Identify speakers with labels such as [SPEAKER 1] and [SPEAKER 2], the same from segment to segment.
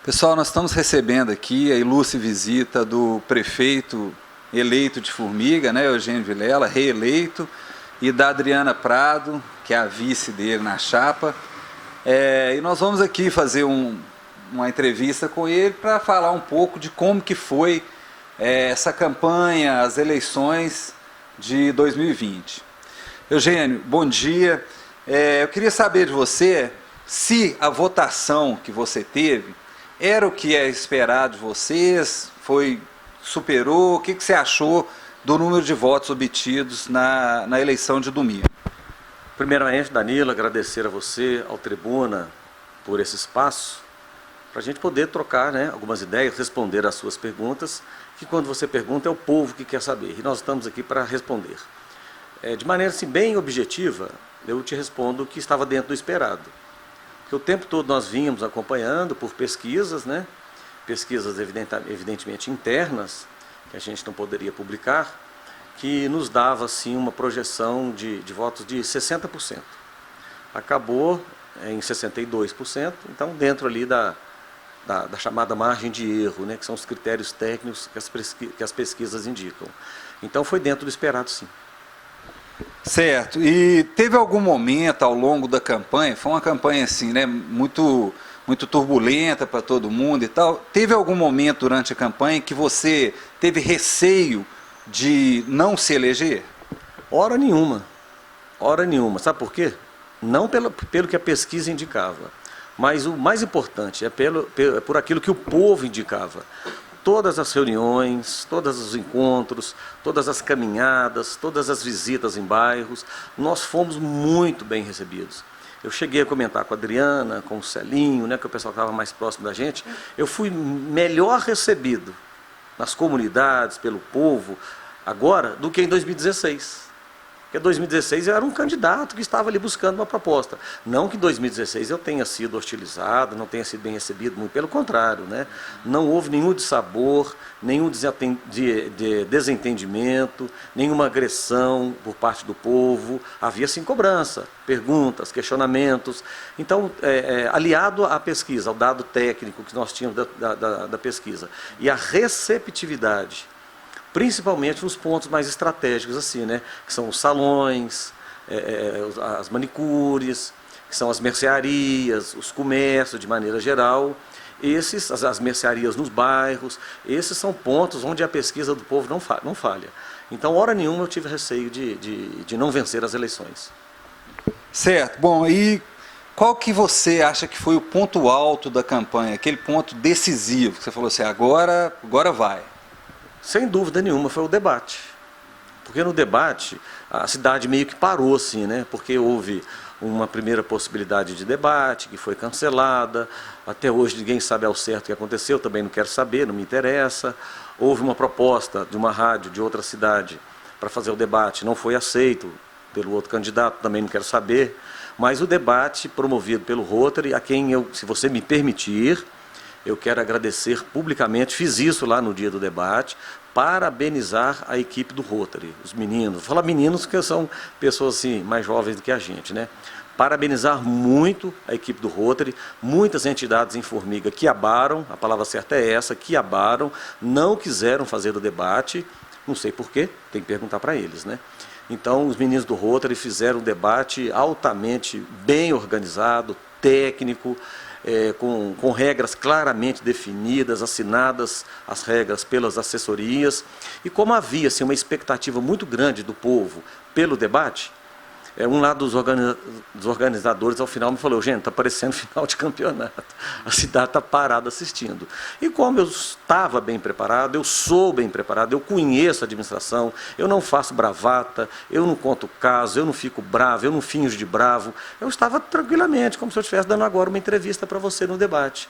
[SPEAKER 1] Pessoal, nós estamos recebendo aqui a ilustre visita do prefeito eleito de Formiga, né, Eugênio Vilela, reeleito, e da Adriana Prado, que é a vice dele na chapa. E nós vamos aqui fazer uma entrevista com ele para falar um pouco de como que foi essa campanha, as eleições de 2020. Eugênio, bom dia. Eu queria saber de você se a votação que você teve era o que é esperado de vocês, superou, o que você achou do número de votos obtidos na eleição de domingo?
[SPEAKER 2] Primeiramente, Danilo, agradecer a você, ao Tribuna, por esse espaço, para a gente poder trocar algumas ideias, responder às suas perguntas, que quando você pergunta é o povo que quer saber, e nós estamos aqui para responder. De maneira assim, bem objetiva, eu te respondo que estava dentro do esperado. Porque o tempo todo nós vínhamos acompanhando por pesquisas, pesquisas evidentemente internas, que a gente não poderia publicar, que nos dava assim, uma projeção de votos de 60%. Acabou em 62%, então dentro ali da chamada margem de erro, que são os critérios técnicos que as pesquisas indicam. Então foi dentro do esperado, sim.
[SPEAKER 1] Certo. E teve algum momento ao longo da campanha, foi uma campanha assim, muito turbulenta para todo mundo e tal, teve algum momento durante a campanha que você teve receio de não se eleger?
[SPEAKER 2] Hora nenhuma. Hora nenhuma. Sabe por quê? Não pelo que a pesquisa indicava, mas o mais importante é por aquilo que o povo indicava. Todas as reuniões, todos os encontros, todas as caminhadas, todas as visitas em bairros, nós fomos muito bem recebidos. Eu cheguei a comentar com a Adriana, com o Celinho, que o pessoal estava mais próximo da gente. Eu fui melhor recebido nas comunidades, pelo povo, agora, do que em 2016. Porque em 2016 eu era um candidato que estava ali buscando uma proposta. Não que em 2016 eu tenha sido hostilizado, não tenha sido bem recebido, muito pelo contrário. Não houve nenhum dissabor, nenhum desentendimento, nenhuma agressão por parte do povo. Havia sim cobrança, perguntas, questionamentos. Então, aliado à pesquisa, ao dado técnico que nós tínhamos da pesquisa, e a receptividade, principalmente nos pontos mais estratégicos, assim, que são os salões, as manicures, que são as mercearias, os comércios de maneira geral, as mercearias nos bairros, esses são pontos onde a pesquisa do povo não falha. Então, hora nenhuma eu tive receio de não vencer as eleições.
[SPEAKER 1] Certo. Bom, e qual que você acha que foi o ponto alto da campanha, aquele ponto decisivo, que você falou assim, agora vai?
[SPEAKER 2] Sem dúvida nenhuma, foi o debate. Porque no debate, a cidade meio que parou, assim, porque houve uma primeira possibilidade de debate, que foi cancelada. Até hoje ninguém sabe ao certo o que aconteceu, também não quero saber, não me interessa. Houve uma proposta de uma rádio de outra cidade para fazer o debate, não foi aceito pelo outro candidato, também não quero saber. Mas o debate promovido pelo Rotary, a quem eu, se você me permitir, eu quero agradecer publicamente, fiz isso lá no dia do debate, parabenizar a equipe do Rotary, os meninos. Vou falar meninos porque são pessoas assim, mais jovens do que a gente, Parabenizar muito a equipe do Rotary, muitas entidades em Formiga que abaram, a palavra certa é essa, que abaram, não quiseram fazer o debate, não sei porquê, tem que perguntar para eles, Então, os meninos do Rotary fizeram um debate altamente bem organizado, técnico, com regras claramente definidas, assinadas as regras pelas assessorias. E como havia assim, uma expectativa muito grande do povo pelo debate, um lado dos organizadores ao final me falou, gente, está parecendo final de campeonato, a cidade está parada assistindo. E como eu estava bem preparado, eu sou bem preparado, eu conheço a administração, eu não faço bravata, eu não conto caso, eu não fico bravo, eu não finjo de bravo, eu estava tranquilamente, como se eu estivesse dando agora uma entrevista para você no debate.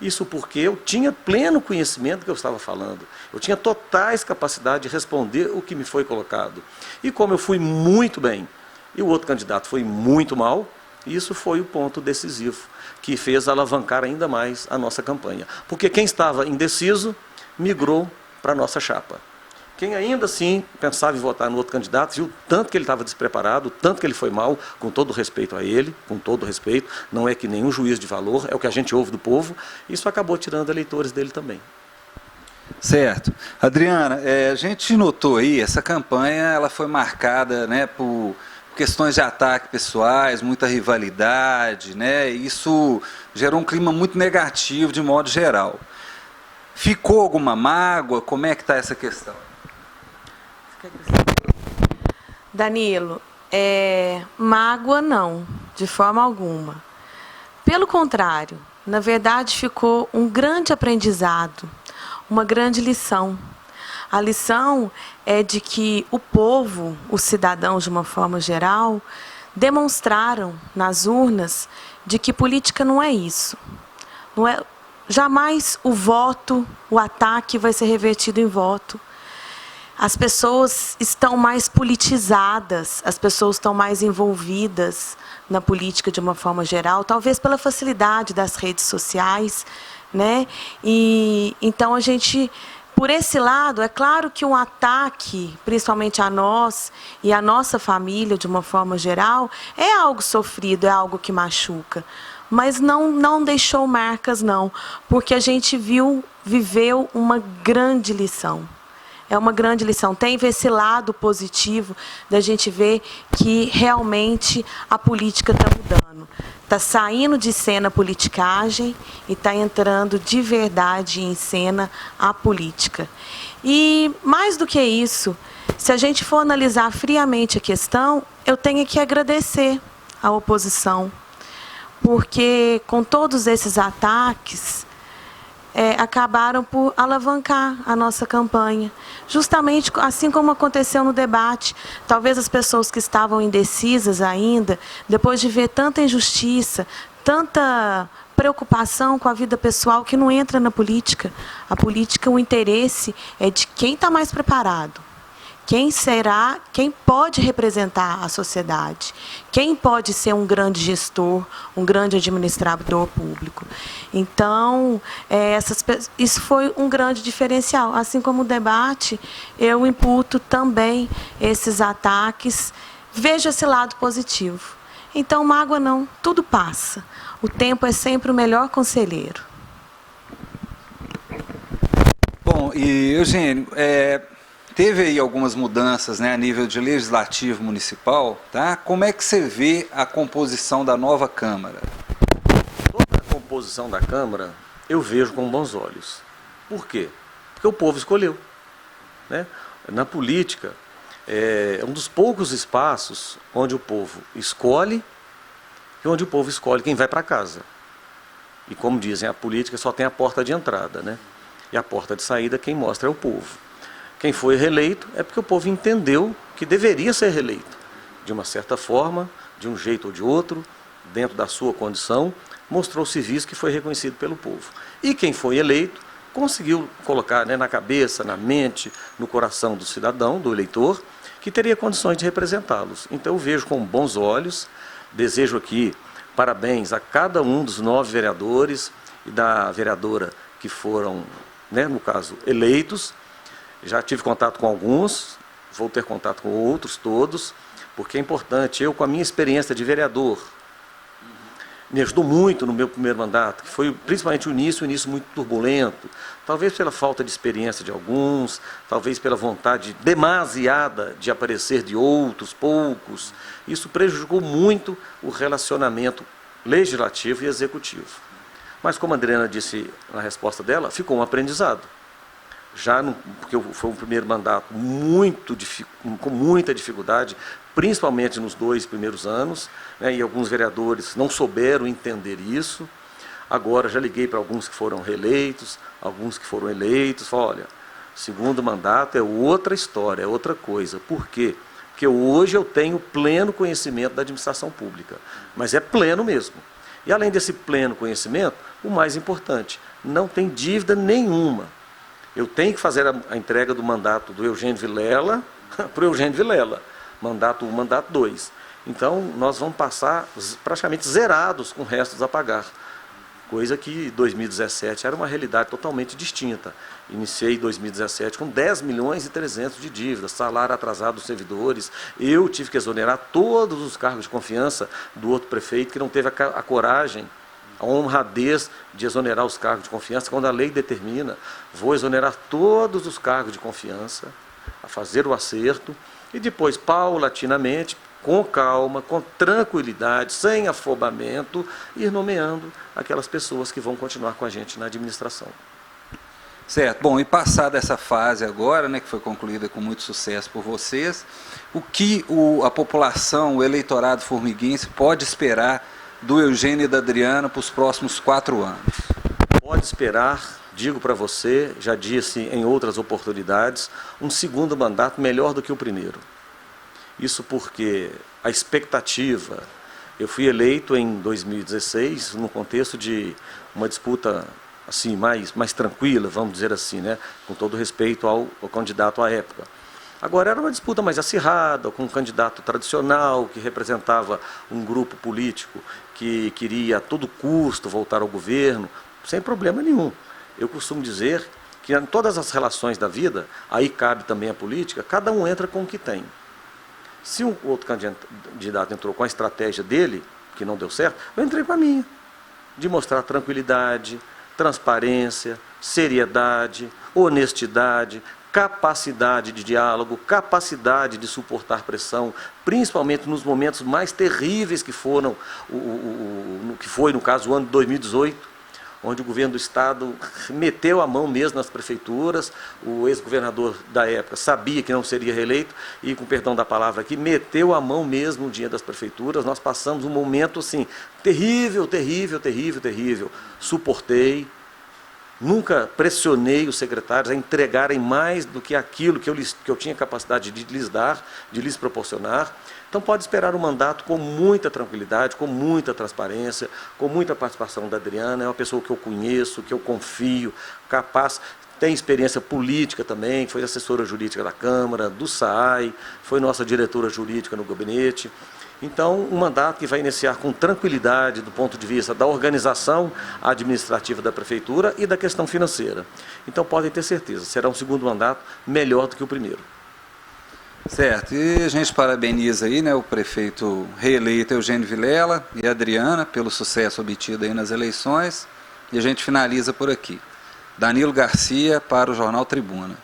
[SPEAKER 2] Isso porque eu tinha pleno conhecimento do que eu estava falando, eu tinha totais capacidade de responder o que me foi colocado. E como eu fui muito bem, e o outro candidato foi muito mal, isso foi o ponto decisivo, que fez alavancar ainda mais a nossa campanha. Porque quem estava indeciso, migrou para a nossa chapa. Quem ainda assim pensava em votar no outro candidato, viu tanto que ele estava despreparado, tanto que ele foi mal, com todo respeito a ele, com todo respeito, não é que nenhum juízo de valor, é o que a gente ouve do povo, isso acabou tirando eleitores dele também.
[SPEAKER 1] Certo. Adriana, a gente notou aí, essa campanha ela foi marcada, né, por questões de ataque pessoais, muita rivalidade, né, isso gerou um clima muito negativo de modo geral. Ficou alguma mágoa? Como é que está essa questão?
[SPEAKER 3] Danilo, mágoa não, de forma alguma. Pelo contrário, na verdade ficou um grande aprendizado, uma grande lição. A lição é de que o povo, os cidadãos de uma forma geral, demonstraram nas urnas de que política não é isso. Não é, jamais o voto, o ataque vai ser revertido em voto. As pessoas estão mais politizadas, as pessoas estão mais envolvidas na política de uma forma geral, talvez pela facilidade das redes sociais, né? E então a gente, por esse lado, é claro que um ataque, principalmente a nós e a nossa família de uma forma geral, é algo sofrido, é algo que machuca. Mas não deixou marcas, não, porque a gente viveu uma grande lição. É uma grande lição. Tem esse lado positivo da gente ver que realmente a política está mudando. Está saindo de cena a politicagem e está entrando de verdade em cena a política. E mais do que isso, se a gente for analisar friamente a questão, eu tenho que agradecer à oposição. Porque com todos esses ataques, acabaram por alavancar a nossa campanha. Justamente assim como aconteceu no debate. Talvez as pessoas que estavam indecisas ainda, depois de ver tanta injustiça, tanta preocupação com a vida pessoal que não entra na política. A política, o interesse é de quem está mais preparado. Quem pode representar a sociedade, quem pode ser um grande gestor, um grande administrador público. Então, isso foi um grande diferencial. Assim como o debate, eu imputo também esses ataques, vejo esse lado positivo. Então, mágoa não, tudo passa. O tempo é sempre o melhor conselheiro.
[SPEAKER 1] Bom, e Eugênio, teve aí algumas mudanças, né, a nível de legislativo municipal, tá? Como é que você vê a composição da nova Câmara?
[SPEAKER 2] Toda a composição da Câmara eu vejo com bons olhos. Por quê? Porque o povo escolheu, né? Na política, é um dos poucos espaços onde o povo escolhe e onde o povo escolhe quem vai para casa. E como dizem, a política só tem a porta de entrada, né? E a porta de saída quem mostra é o povo. Quem foi reeleito é porque o povo entendeu que deveria ser reeleito. De uma certa forma, de um jeito ou de outro, dentro da sua condição, mostrou o serviço que foi reconhecido pelo povo. E quem foi eleito conseguiu colocar, né, na cabeça, na mente, no coração do cidadão, do eleitor, que teria condições de representá-los. Então eu vejo com bons olhos, desejo aqui parabéns a cada um dos 9 vereadores e da vereadora que foram, né, no caso, eleitos. Já tive contato com alguns, vou ter contato com outros todos, porque é importante. Eu, com a minha experiência de vereador, me ajudou muito no meu primeiro mandato, que foi principalmente o início muito turbulento, talvez pela falta de experiência de alguns, talvez pela vontade demasiada de aparecer de outros, poucos. Isso prejudicou muito o relacionamento legislativo e executivo. Mas, como a Adriana disse na resposta dela, ficou um aprendizado. Porque foi um primeiro mandato com muita dificuldade, principalmente nos 2 primeiros anos, né, e alguns vereadores não souberam entender isso. Agora já liguei para alguns que foram reeleitos, alguns que foram eleitos, falei, olha, segundo mandato é outra história, é outra coisa. Por quê? Porque hoje eu tenho pleno conhecimento da administração pública, mas é pleno mesmo. E além desse pleno conhecimento, o mais importante, não tem dívida nenhuma. Eu tenho que fazer a entrega do mandato do Eugênio Vilela para o Eugênio Vilela, mandato 1, mandato 2. Então, nós vamos passar praticamente zerados com restos a pagar. coisa que em 2017 era uma realidade totalmente distinta. Iniciei em 2017 com 10 milhões e 300 de dívidas, salário atrasado dos servidores. Eu tive que exonerar todos os cargos de confiança do outro prefeito que não teve a coragem, a honradez de exonerar os cargos de confiança, quando a lei determina. Vou exonerar todos os cargos de confiança, a fazer o acerto, e depois, paulatinamente, com calma, com tranquilidade, sem afobamento, ir nomeando aquelas pessoas que vão continuar com a gente na administração.
[SPEAKER 1] Certo. Bom, e passada essa fase agora, né, que foi concluída com muito sucesso por vocês, o que a população, o eleitorado formiguense pode esperar do Eugênio e da Adriana para os próximos 4 anos?
[SPEAKER 2] Pode esperar, digo para você, já disse em outras oportunidades, um segundo mandato melhor do que o primeiro. Isso porque a expectativa, eu fui eleito em 2016, no contexto de uma disputa assim, mais tranquila, vamos dizer assim, né? Com todo respeito ao candidato à época. Agora era uma disputa mais acirrada, com um candidato tradicional, que representava um grupo político que queria a todo custo voltar ao governo, sem problema nenhum. Eu costumo dizer que em todas as relações da vida, aí cabe também a política, cada um entra com o que tem. Se o outro candidato entrou com a estratégia dele, que não deu certo, eu entrei com a minha, de mostrar tranquilidade, transparência, seriedade, honestidade, capacidade de diálogo, capacidade de suportar pressão, principalmente nos momentos mais terríveis que foram, que foi no caso o ano de 2018, onde o governo do Estado meteu a mão mesmo nas prefeituras. O ex-governador da época sabia que não seria reeleito e, com perdão da palavra aqui, meteu a mão mesmo no dia das prefeituras. Nós passamos um momento assim, terrível, terrível, terrível, terrível. Suportei, nunca pressionei os secretários a entregarem mais do que aquilo que eu tinha capacidade de lhes dar, de lhes proporcionar. Então pode esperar um mandato com muita tranquilidade, com muita transparência, com muita participação da Adriana. É uma pessoa que eu conheço, que eu confio, capaz, tem experiência política também, foi assessora jurídica da Câmara, do SAAI, foi nossa diretora jurídica no gabinete. Então, um mandato que vai iniciar com tranquilidade do ponto de vista da organização administrativa da Prefeitura e da questão financeira. Então, podem ter certeza, será um segundo mandato melhor do que o primeiro.
[SPEAKER 1] Certo, e a gente parabeniza aí, né, o prefeito reeleito Eugênio Vilela e a Adriana pelo sucesso obtido aí nas eleições, e a gente finaliza por aqui. Danilo Garcia para o Jornal Tribuna.